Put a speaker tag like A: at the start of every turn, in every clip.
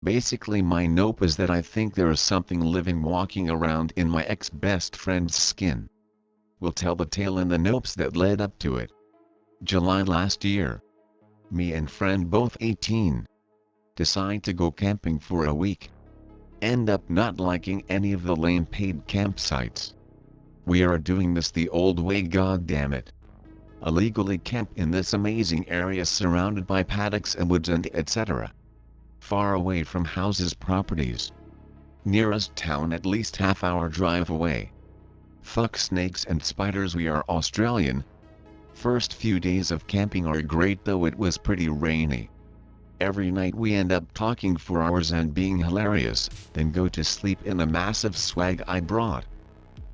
A: Basically my nope is that I think there is something living walking around in my ex-best friend's skin. We'll tell the tale in the nopes that led up to it. July last year. Me and friend both 18. Decide to go camping for a week. End up not liking any of the lame paid campsites. We are doing this the old way, goddammit. Illegally camp in this amazing area surrounded by paddocks and woods and etc. Far away from houses, properties. Nearest town at least half-hour drive away. Fuck snakes and spiders, we are Australian. First few days of camping are great, though it was pretty rainy. Every night we end up talking for hours and being hilarious, then go to sleep in a massive swag I brought.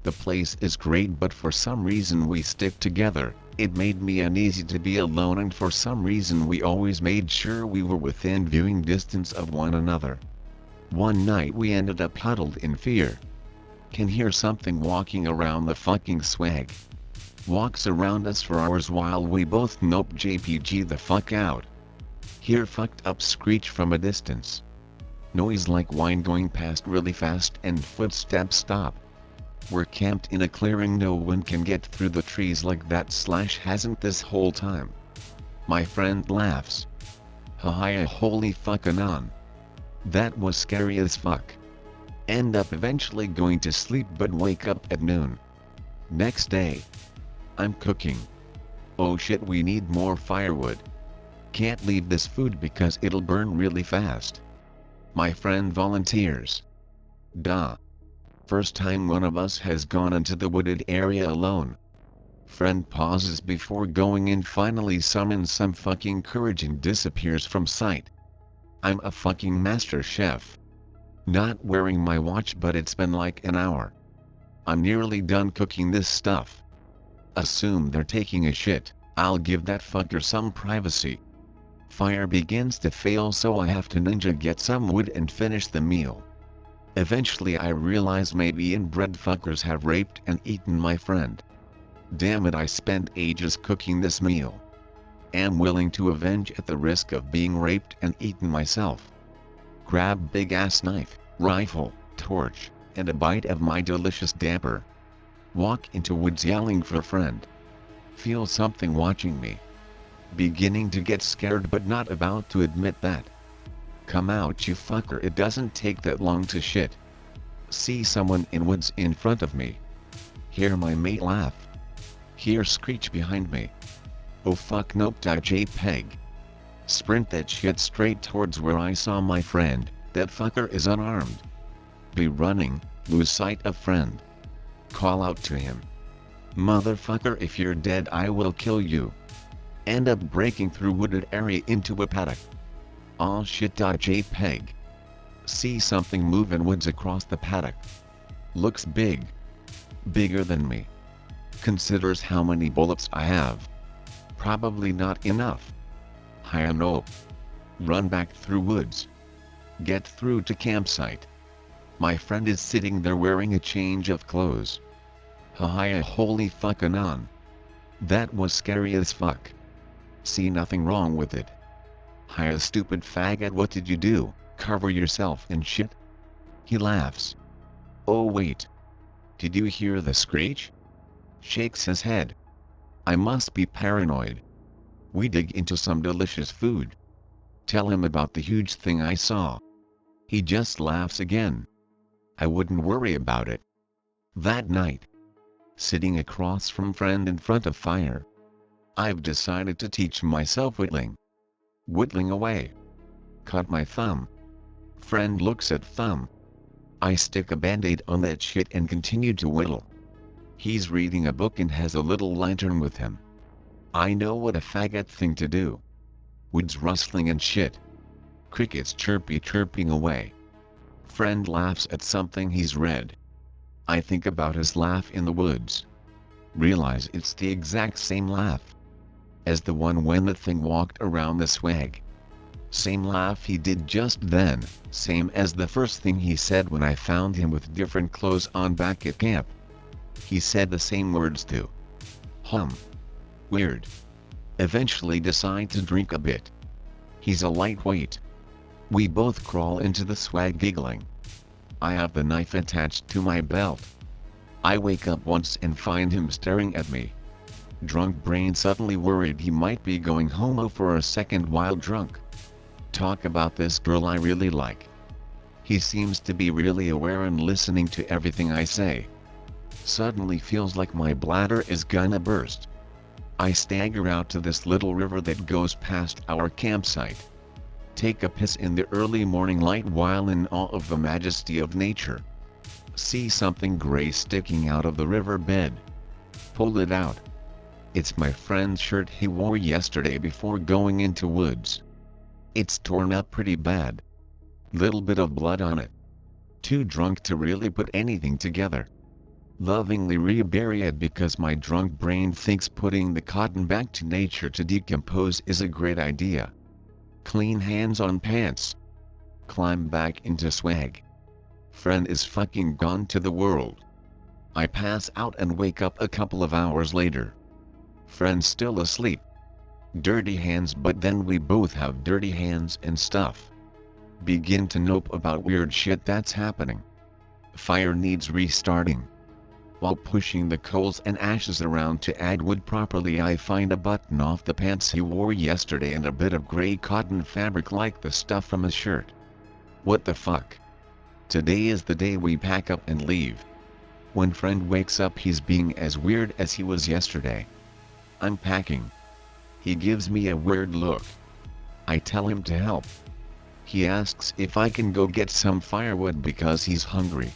A: The place is great, but for some reason we stick together. It made me uneasy to be alone, and for some reason we always made sure we were within viewing distance of one another. One night we ended up huddled in fear. Can hear something walking around the fucking swag. Walks around us for hours while we both nope JPG the fuck out. Hear fucked up screech from a distance. Noise like wine going past really fast and footsteps stop. We're camped in a clearing, no one can get through the trees like that / hasn't this whole time. My friend laughs. Haha, holy fucking on. That was scary as fuck. End up eventually going to sleep but wake up at noon. Next day. I'm cooking. Oh shit, we need more firewood. Can't leave this food because it'll burn really fast. My friend volunteers. Duh. First time one of us has gone into the wooded area alone. Friend pauses before going in, finally summons some fucking courage and disappears from sight. I'm a fucking master chef. Not wearing my watch, but it's been like an hour. I'm nearly done cooking this stuff. Assume they're taking a shit, I'll give that fucker some privacy. Fire begins to fail, so I have to ninja get some wood and finish the meal. Eventually I realize maybe inbred fuckers have raped and eaten my friend. Damn it, I spent ages cooking this meal. Am willing to avenge at the risk of being raped and eaten myself. Grab big ass knife, rifle, torch, and a bite of my delicious damper. Walk into woods yelling for friend. Feel something watching me. Beginning to get scared but not about to admit that. Come out, you fucker, it doesn't take that long to shit. See someone in woods in front of me. Hear my mate laugh. Hear screech behind me. Oh fuck, nope, JPEG. Sprint that shit straight towards where I saw my friend. That fucker is unarmed. Be running, lose sight of friend. Call out to him. Motherfucker, if you're dead I will kill you. End up breaking through wooded area into a paddock. Aw shit, JPEG. See something move in woods across the paddock. Looks big. Bigger than me. Considers how many bullets I have. Probably not enough. Hi, nope. Run back through woods. Get through to campsite. My friend is sitting there wearing a change of clothes. Haha, holy fucking on. That was scary as fuck. See nothing wrong with it. Hiya, stupid faggot, what did you do, cover yourself in shit? He laughs. Oh wait. Did you hear the screech? Shakes his head. I must be paranoid. We dig into some delicious food. Tell him about the huge thing I saw. He just laughs again. I wouldn't worry about it. That night. Sitting across from friend in front of fire. I've decided to teach myself whittling. Whittling away. Cut my thumb. Friend looks at thumb. I stick a band-aid on that shit and continue to whittle. He's reading a book and has a little lantern with him. I know what a faggot thing to do. Woods rustling and shit. Crickets chirping away. Friend laughs at something he's read. I think about his laugh in the woods. Realize it's the exact same laugh as the one when the thing walked around the swag. Same laugh he did just then, same as the first thing he said when I found him with different clothes on back at camp. He said the same words too. Weird. Eventually decide to drink a bit. He's a lightweight. We both crawl into the swag giggling. I have the knife attached to my belt. I wake up once and find him staring at me. Drunk brain suddenly worried he might be going homo for a second while drunk. Talk about this girl I really like. He seems to be really aware and listening to everything I say. Suddenly feels like my bladder is gonna burst. I stagger out to this little river that goes past our campsite. Take a piss in the early morning light while in awe of the majesty of nature. See something gray sticking out of the river bed. Pull it out. It's my friend's shirt he wore yesterday before going into woods. It's torn up pretty bad. Little bit of blood on it. Too drunk to really put anything together. Lovingly rebury it because my drunk brain thinks putting the cotton back to nature to decompose is a great idea. Clean hands on pants. Climb back into swag. Friend is fucking gone to the world. I pass out and wake up a couple of hours later. Friend's still asleep. Dirty hands, but then we both have dirty hands and stuff. Begin to nope about weird shit that's happening. Fire needs restarting. While pushing the coals and ashes around to add wood properly, I find a button off the pants he wore yesterday and a bit of gray cotton fabric like the stuff from his shirt. What the fuck? Today is the day we pack up and leave. When friend wakes up, he's being as weird as he was yesterday. I'm packing. He gives me a weird look. I tell him to help. He asks if I can go get some firewood because he's hungry.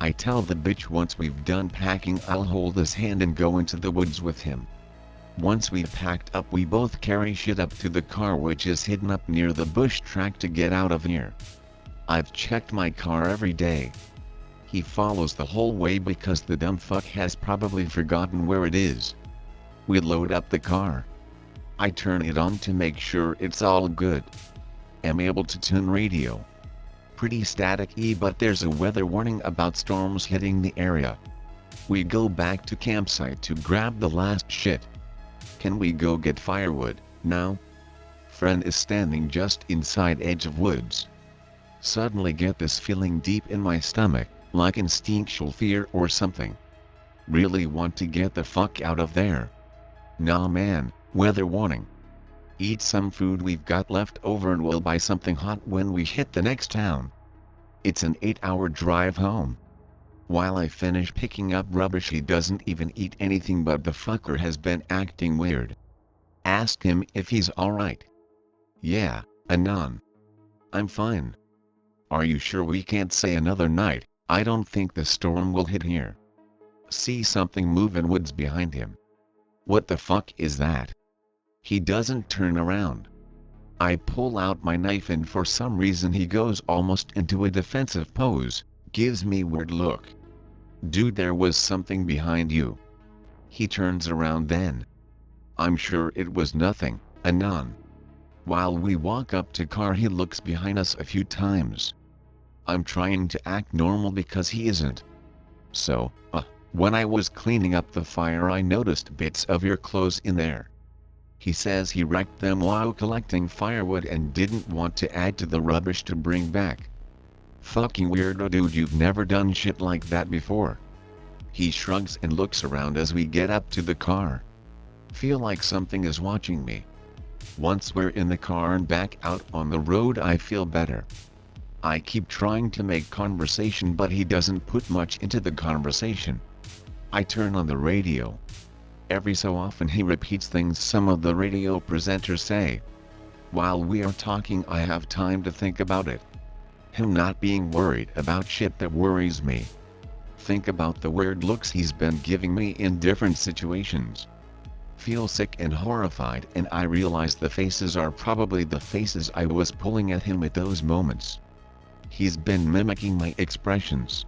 A: I tell the bitch once we've done packing I'll hold his hand and go into the woods with him. Once we've packed up, we both carry shit up to the car, which is hidden up near the bush track to get out of here. I've checked my car every day. He follows the whole way because the dumb fuck has probably forgotten where it is. We load up the car. I turn it on to make sure it's all good. Am able to tune radio. Pretty static-y, but there's a weather warning about storms hitting the area. We go back to campsite to grab the last shit. Can we go get firewood now? Friend is standing just inside edge of woods. Suddenly get this feeling deep in my stomach, like instinctual fear or something. Really want to get the fuck out of there. Nah man, weather warning. Eat some food we've got left over and we'll buy something hot when we hit the next town. It's an 8-hour drive home. While I finish picking up rubbish, he doesn't even eat anything, but the fucker has been acting weird. Ask him if he's alright. Yeah, Anon. I'm fine. Are you sure we can't stay another night? I don't think the storm will hit here. See something move in woods behind him. What the fuck is that? He doesn't turn around. I pull out my knife and for some reason he goes almost into a defensive pose, gives me weird look. Dude, there was something behind you. He turns around then. I'm sure it was nothing, Anon. While we walk up to car, he looks behind us a few times. I'm trying to act normal because he isn't. So, when I was cleaning up the fire I noticed bits of your clothes in there. He says he wrecked them while collecting firewood and didn't want to add to the rubbish to bring back. Fucking weirdo, dude, you've never done shit like that before. He shrugs and looks around as we get up to the car. Feel like something is watching me. Once we're in the car and back out on the road, I feel better. I keep trying to make conversation, but he doesn't put much into the conversation. I turn on the radio. Every so often he repeats things some of the radio presenters say. While we are talking, I have time to think about it. Him not being worried about shit that worries me. Think about the weird looks he's been giving me in different situations. Feel sick and horrified, and I realize the faces are probably the faces I was pulling at him at those moments. He's been mimicking my expressions.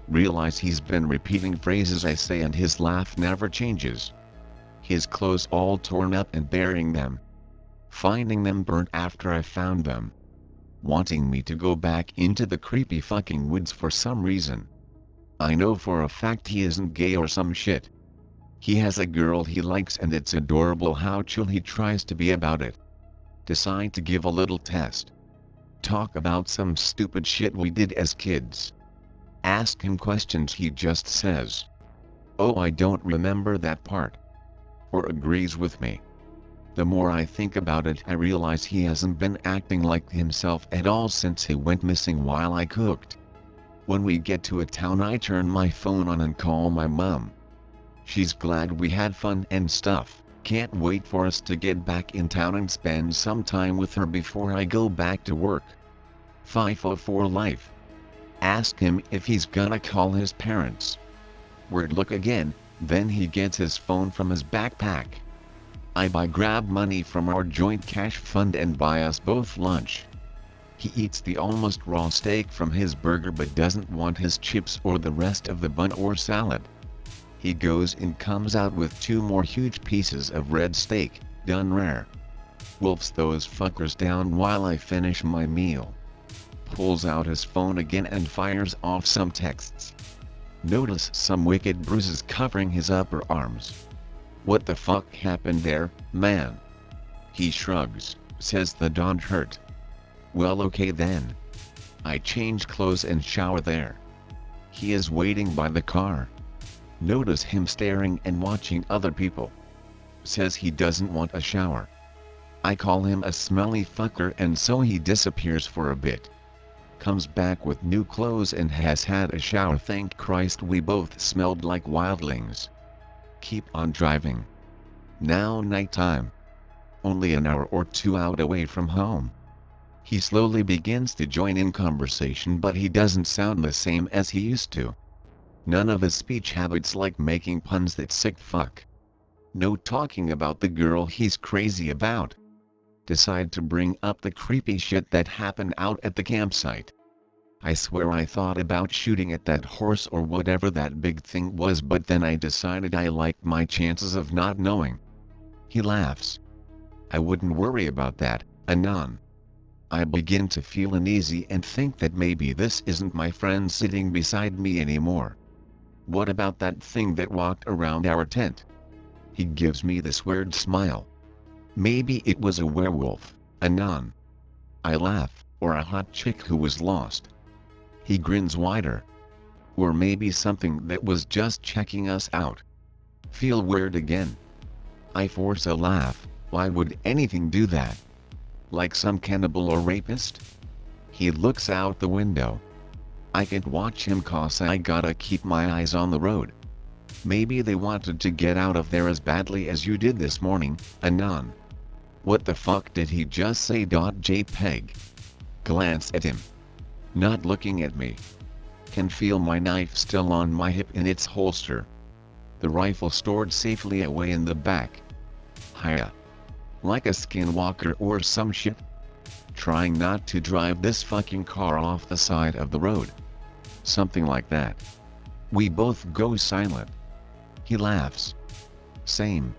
A: Realize he's been repeating phrases I say, and his laugh never changes. His clothes all torn up and burying them. Finding them burnt after I found them. Wanting me to go back into the creepy fucking woods for some reason. I know for a fact he isn't gay or some shit. He has a girl he likes and it's adorable how chill he tries to be about it. Decide to give a little test. Talk about some stupid shit we did as kids. Ask him questions, he just says, "Oh, I don't remember that part." Or agrees with me. The more I think about it, I realize he hasn't been acting like himself at all since he went missing while I cooked. When we get to a town, I turn my phone on and call my mom. She's glad we had fun and stuff, can't wait for us to get back in town and spend some time with her before I go back to work. FIFO for life. Ask him if he's gonna call his parents. Weird look again, then he gets his phone from his backpack. I grab money from our joint cash fund and buy us both lunch. He eats the almost raw steak from his burger but doesn't want his chips or the rest of the bun or salad. He goes and comes out with 2 more huge pieces of red steak, done rare. Wolfs those fuckers down while I finish my meal. Pulls out his phone again and fires off some texts. Notice some wicked bruises covering his upper arms. What the fuck happened there, man? He shrugs, says they don't hurt. Well, okay then. I change clothes and shower there. He is waiting by the car. Notice him staring and watching other people. Says he doesn't want a shower. I call him a smelly fucker and so he disappears for a bit. Comes back with new clothes and has had a shower. Thank Christ, we both smelled like wildlings. Keep on driving. Now nighttime. Only an hour or 2 out away from home. He slowly begins to join in conversation, but he doesn't sound the same as he used to. None of his speech habits, like making puns, that sick fuck. No talking about the girl he's crazy about. Decide to bring up the creepy shit that happened out at the campsite. I swear I thought about shooting at that horse or whatever that big thing was, but then I decided I liked my chances of not knowing. He laughs. I wouldn't worry about that, Anon. I begin to feel uneasy and think that maybe this isn't my friend sitting beside me anymore. What about that thing that walked around our tent? He gives me this weird smile. Maybe it was a werewolf, Anon. I laugh, or a hot chick who was lost. He grins wider. Or maybe something that was just checking us out. Feel weird again. I force a laugh. Why would anything do that? Like some cannibal or rapist? He looks out the window. I can't watch him cause I gotta keep my eyes on the road. Maybe they wanted to get out of there as badly as you did this morning, Anon. What the fuck did he just say? JPEG. Glance at him. Not looking at me. Can feel my knife still on my hip in its holster. The rifle stored safely away in the back. Hiya. Like a Skinwalker or some shit. Trying not to drive this fucking car off the side of the road. Something like that. We both go silent. He laughs. Same.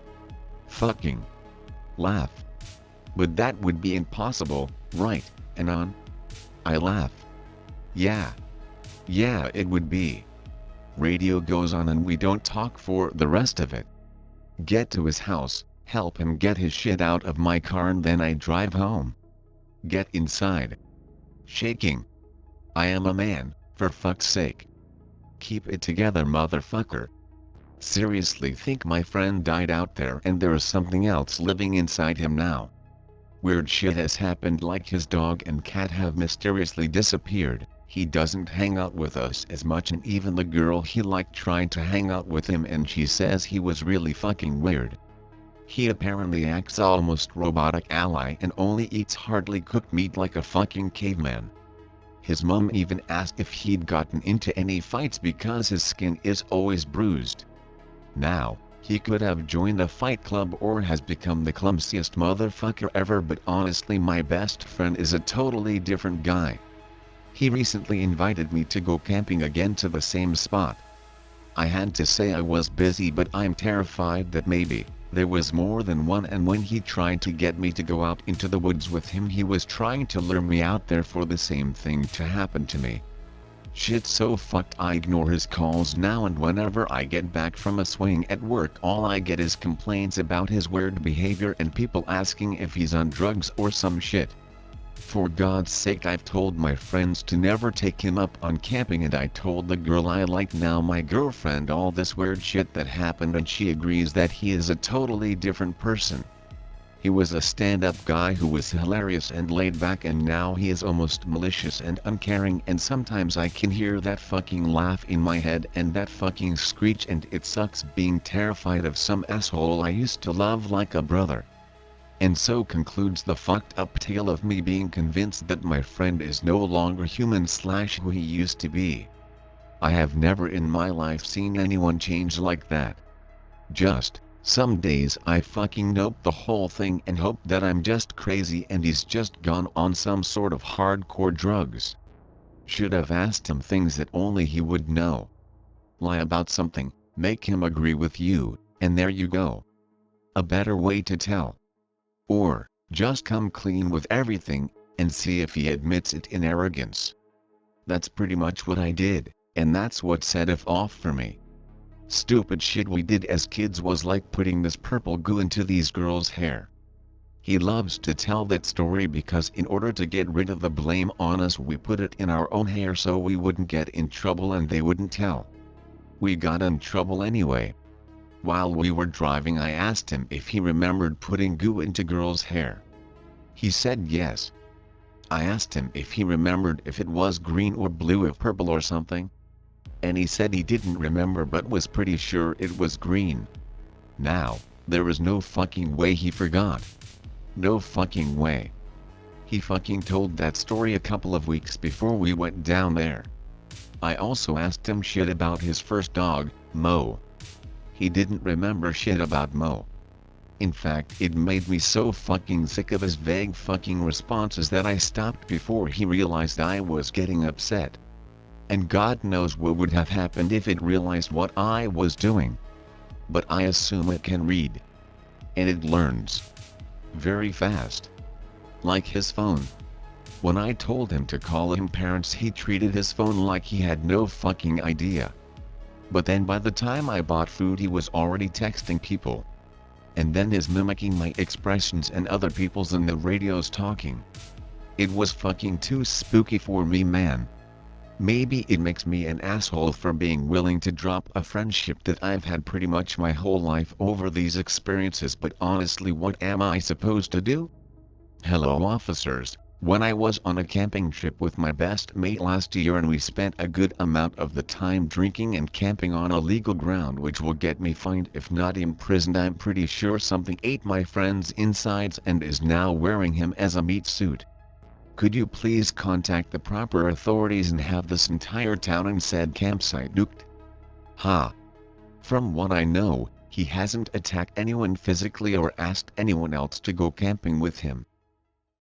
A: Fucking. Laugh. But that would be impossible, right, Anon? I laugh. Yeah, it would be. Radio goes on and we don't talk for the rest of it. Get to his house, help him get his shit out of my car, and then I drive home. Get inside. Shaking. I am a man, for fuck's sake. Keep it together, motherfucker. Seriously think my friend died out there and there is something else living inside him now. Weird shit has happened, like his dog and cat have mysteriously disappeared. He doesn't hang out with us as much, and even the girl he liked tried to hang out with him and she says he was really fucking weird. He apparently acts almost robotic ally and only eats hardly cooked meat like a fucking caveman. His mom even asked if he'd gotten into any fights because his skin is always bruised. Now, he could have joined a fight club or has become the clumsiest motherfucker ever, but honestly my best friend is a totally different guy. He recently invited me to go camping again to the same spot. I had to say I was busy, but I'm terrified that maybe there was more than one, and when he tried to get me to go out into the woods with him, he was trying to lure me out there for the same thing to happen to me. Shit's so fucked I ignore his calls now, and whenever I get back from a swing at work all I get is complaints about his weird behavior and people asking if he's on drugs or some shit. For God's sake, I've told my friends to never take him up on camping, and I told the girl I like now, my girlfriend, all this weird shit that happened, and she agrees that he is a totally different person. He was a stand-up guy who was hilarious and laid back, and now he is almost malicious and uncaring, and sometimes I can hear that fucking laugh in my head and that fucking screech, and it sucks being terrified of some asshole I used to love like a brother. And so concludes the fucked up tale of me being convinced that my friend is no longer human / who he used to be. I have never in my life seen anyone change like that. Just, some days I fucking nope the whole thing and hope that I'm just crazy and he's just gone on some sort of hardcore drugs. Should have asked him things that only he would know. Lie about something, make him agree with you, and there you go. A better way to tell. Or, just come clean with everything, and see if he admits it in arrogance. That's pretty much what I did, and that's what set it off for me. Stupid shit we did as kids was like putting this purple goo into these girls' hair. He loves to tell that story because in order to get rid of the blame on us, we put it in our own hair so we wouldn't get in trouble and they wouldn't tell. We got in trouble anyway. While we were driving, I asked him if he remembered putting goo into girls' hair. He said yes. I asked him if he remembered if it was green or blue or purple or something. And he said he didn't remember but was pretty sure it was green. Now, there is no fucking way he forgot. No fucking way. He fucking told that story a couple of weeks before we went down there. I also asked him shit about his first dog, Mo. He didn't remember shit about Mo. In fact, it made me so fucking sick of his vague fucking responses that I stopped before he realized I was getting upset. And God knows what would have happened if it realized what I was doing. But I assume it can read. And it learns. Very fast. Like his phone. When I told him to call him parents, he treated his phone like he had no fucking idea. But then by the time I bought food, he was already texting people. And then is mimicking my expressions and other people's and the radio's talking. It was fucking too spooky for me, man. Maybe it makes me an asshole for being willing to drop a friendship that I've had pretty much my whole life over these experiences, but honestly, what am I supposed to do? Hello officers. When I was on a camping trip with my best mate last year and we spent a good amount of the time drinking and camping on illegal ground, which will get me fined if not imprisoned. I'm pretty sure something ate my friend's insides and is now wearing him as a meat suit. Could you please contact the proper authorities and have this entire town and said campsite nuked? Ha. From what I know, he hasn't attacked anyone physically or asked anyone else to go camping with him.